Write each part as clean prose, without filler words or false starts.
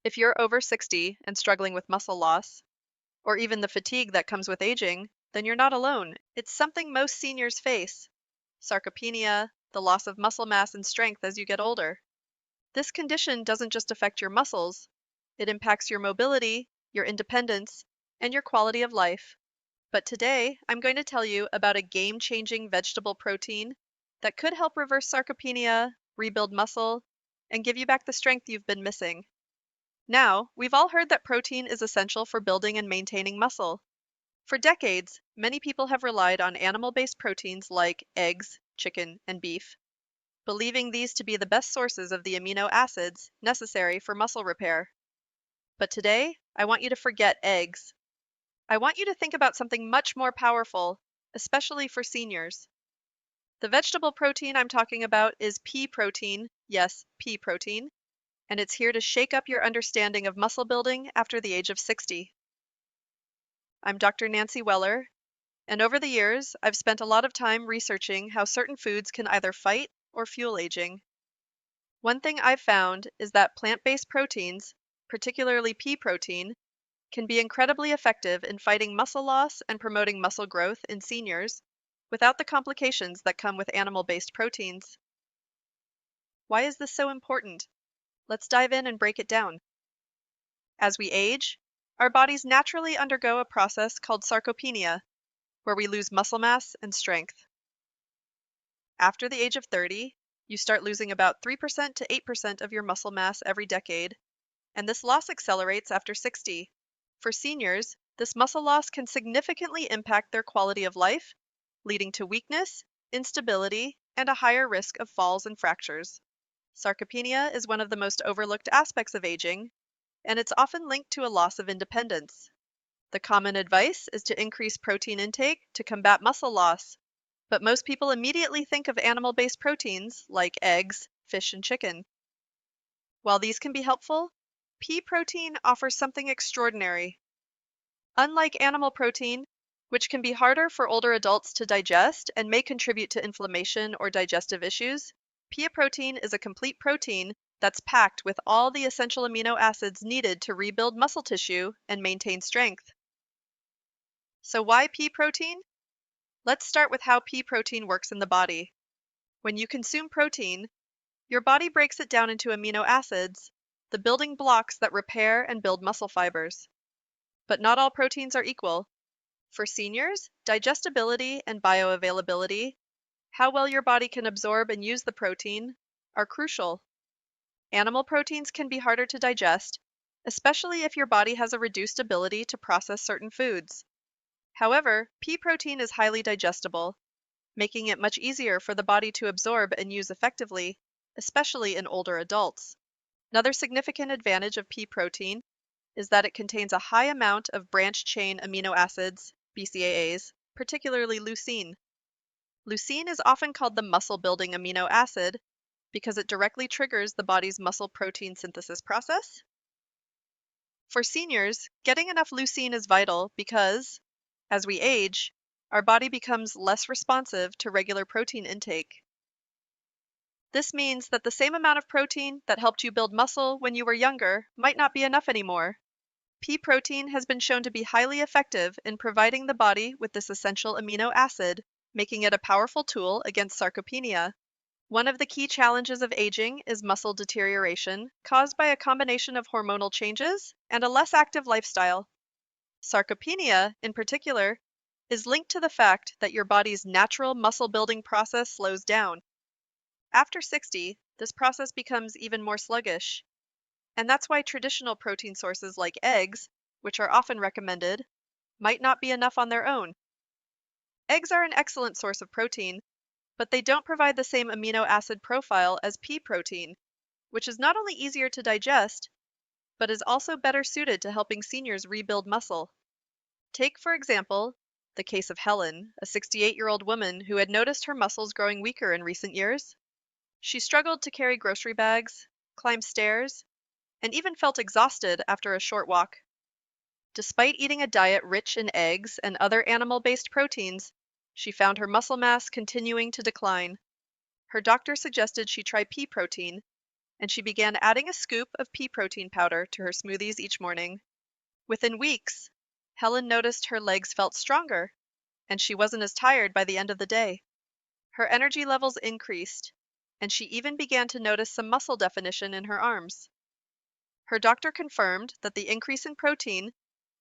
If you're over 60 and struggling with muscle loss, or even the fatigue that comes with aging, then you're not alone. It's something most seniors face. Sarcopenia, the loss of muscle mass and strength as you get older. This condition doesn't just affect your muscles, it impacts your mobility, your independence, and your quality of life. But today, I'm going to tell you about a game-changing vegetable protein that could help reverse sarcopenia, rebuild muscle, and give you back the strength you've been missing. Now, we've all heard that protein is essential for building and maintaining muscle. For decades, many people have relied on animal-based proteins like eggs, chicken, and beef, believing these to be the best sources of the amino acids necessary for muscle repair. But today, I want you to forget eggs. I want you to think about something much more powerful, especially for seniors. The vegetable protein I'm talking about is pea protein, yes, pea protein, and it's here to shake up your understanding of muscle building after the age of 60. I'm Dr. Nancy Weller, and over the years, I've spent a lot of time researching how certain foods can either fight or fuel aging. One thing I've found is that plant-based proteins, particularly pea protein, can be incredibly effective in fighting muscle loss and promoting muscle growth in seniors without the complications that come with animal-based proteins. Why is this so important? Let's dive in and break it down. As we age, our bodies naturally undergo a process called sarcopenia, where we lose muscle mass and strength. After the age of 30, you start losing about 3% to 8% of your muscle mass every decade, and this loss accelerates after 60. For seniors, this muscle loss can significantly impact their quality of life, leading to weakness, instability, and a higher risk of falls and fractures. Sarcopenia is one of the most overlooked aspects of aging, and it's often linked to a loss of independence. The common advice is to increase protein intake to combat muscle loss, but most people immediately think of animal-based proteins like eggs, fish, and chicken. While these can be helpful, pea protein offers something extraordinary. Unlike animal protein, which can be harder for older adults to digest and may contribute to inflammation or digestive issues, pea protein is a complete protein that's packed with all the essential amino acids needed to rebuild muscle tissue and maintain strength. So why pea protein? Let's start with how pea protein works in the body. When you consume protein, your body breaks it down into amino acids, the building blocks that repair and build muscle fibers. But not all proteins are equal. For seniors, digestibility and bioavailability, how well your body can absorb and use the protein, are crucial. Animal proteins can be harder to digest, especially if your body has a reduced ability to process certain foods. However, pea protein is highly digestible, making it much easier for the body to absorb and use effectively, especially in older adults. Another significant advantage of pea protein is that it contains a high amount of branched-chain amino acids, BCAAs, particularly leucine. Leucine is often called the muscle-building amino acid because it directly triggers the body's muscle protein synthesis process. For seniors, getting enough leucine is vital because, as we age, our body becomes less responsive to regular protein intake. This means that the same amount of protein that helped you build muscle when you were younger might not be enough anymore. Pea protein has been shown to be highly effective in providing the body with this essential amino acid, making it a powerful tool against sarcopenia. One of the key challenges of aging is muscle deterioration, caused by a combination of hormonal changes and a less active lifestyle. Sarcopenia, in particular, is linked to the fact that your body's natural muscle-building process slows down. After 60, this process becomes even more sluggish, and that's why traditional protein sources like eggs, which are often recommended, might not be enough on their own. Eggs are an excellent source of protein, but they don't provide the same amino acid profile as pea protein, which is not only easier to digest, but is also better suited to helping seniors rebuild muscle. Take, for example, the case of Helen, a 68-year-old woman who had noticed her muscles growing weaker in recent years. She struggled to carry grocery bags, climb stairs, and even felt exhausted after a short walk. Despite eating a diet rich in eggs and other animal-based proteins, she found her muscle mass continuing to decline. Her doctor suggested she try pea protein, and she began adding a scoop of pea protein powder to her smoothies each morning. Within weeks, Helen noticed her legs felt stronger, and she wasn't as tired by the end of the day. Her energy levels increased, and she even began to notice some muscle definition in her arms. Her doctor confirmed that the increase in protein,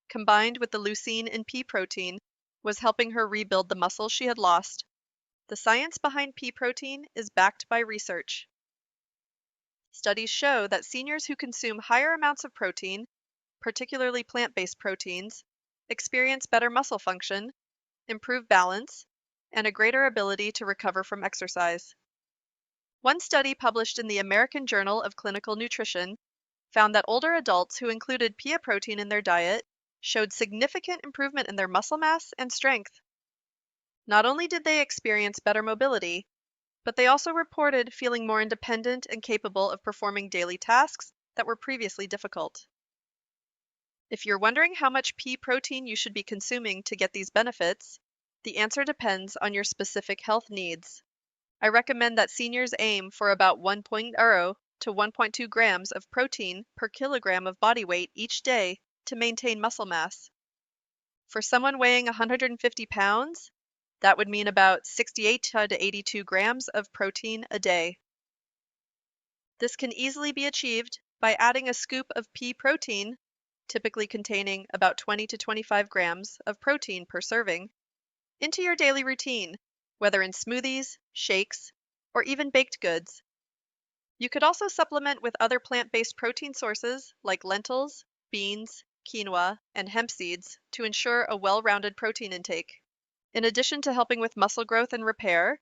combined with the leucine in pea protein, was helping her rebuild the muscle she had lost. The science behind pea protein is backed by research. Studies show that seniors who consume higher amounts of protein, particularly plant-based proteins, experience better muscle function, improved balance, and a greater ability to recover from exercise. One study published in the American Journal of Clinical Nutrition found that older adults who included pea protein in their diet showed significant improvement in their muscle mass and strength. Not only did they experience better mobility, but they also reported feeling more independent and capable of performing daily tasks that were previously difficult. If you're wondering how much pea protein you should be consuming to get these benefits, the answer depends on your specific health needs. I recommend that seniors aim for about 1.0 to 1.2 grams of protein per kilogram of body weight each day to maintain muscle mass. For someone weighing 150 pounds, that would mean about 68 to 82 grams of protein a day. This can easily be achieved by adding a scoop of pea protein, typically containing about 20 to 25 grams of protein per serving, into your daily routine, whether in smoothies, shakes, or even baked goods. You could also supplement with other plant-based protein sources like lentils, beans, quinoa, and hemp seeds to ensure a well-rounded protein intake. In addition to helping with muscle growth and repair,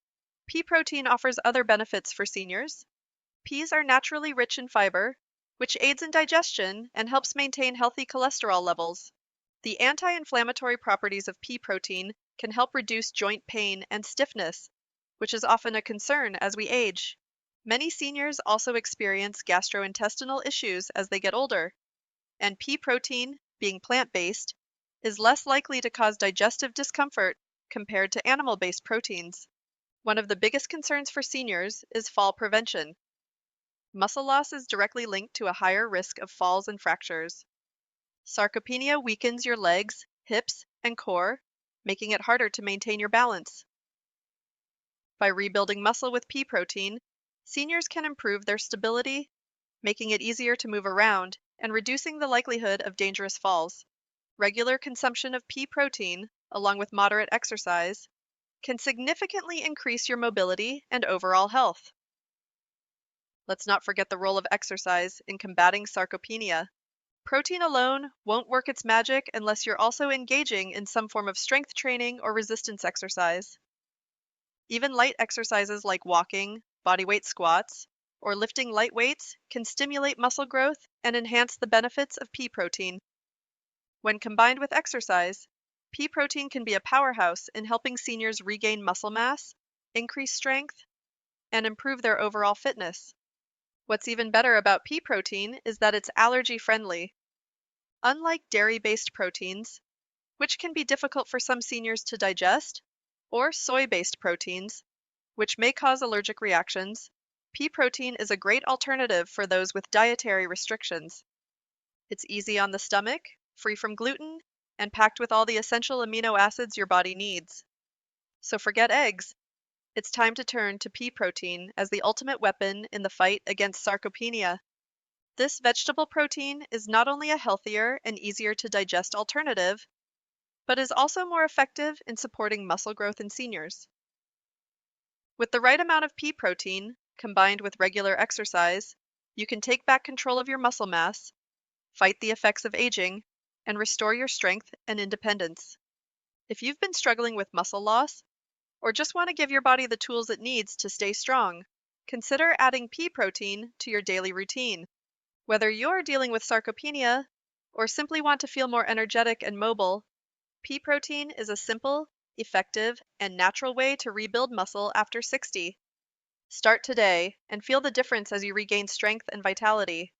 pea protein offers other benefits for seniors. Peas are naturally rich in fiber, which aids in digestion and helps maintain healthy cholesterol levels. The anti-inflammatory properties of pea protein can help reduce joint pain and stiffness, which is often a concern as we age. Many seniors also experience gastrointestinal issues as they get older, and pea protein, being plant-based, is less likely to cause digestive discomfort compared to animal-based proteins. One of the biggest concerns for seniors is fall prevention. Muscle loss is directly linked to a higher risk of falls and fractures. Sarcopenia weakens your legs, hips, and core, making it harder to maintain your balance. By rebuilding muscle with pea protein, seniors can improve their stability, making it easier to move around and reducing the likelihood of dangerous falls. Regular consumption of pea protein, along with moderate exercise, can significantly increase your mobility and overall health. Let's not forget the role of exercise in combating sarcopenia. Protein alone won't work its magic unless you're also engaging in some form of strength training or resistance exercise. Even light exercises like walking, bodyweight squats, or lifting light weights can stimulate muscle growth and enhance the benefits of pea protein. When combined with exercise, pea protein can be a powerhouse in helping seniors regain muscle mass, increase strength, and improve their overall fitness. What's even better about pea protein is that it's allergy-friendly. Unlike dairy-based proteins, which can be difficult for some seniors to digest, or soy-based proteins, which may cause allergic reactions, pea protein is a great alternative for those with dietary restrictions. It's easy on the stomach, free from gluten, and packed with all the essential amino acids your body needs. So forget eggs. It's time to turn to pea protein as the ultimate weapon in the fight against sarcopenia. This vegetable protein is not only a healthier and easier to digest alternative, but is also more effective in supporting muscle growth in seniors. With the right amount of pea protein, combined with regular exercise, you can take back control of your muscle mass, fight the effects of aging, and restore your strength and independence. If you've been struggling with muscle loss, or just want to give your body the tools it needs to stay strong, consider adding pea protein to your daily routine. Whether you're dealing with sarcopenia or simply want to feel more energetic and mobile, pea protein is a simple, effective, and natural way to rebuild muscle after 60. Start today and feel the difference as you regain strength and vitality.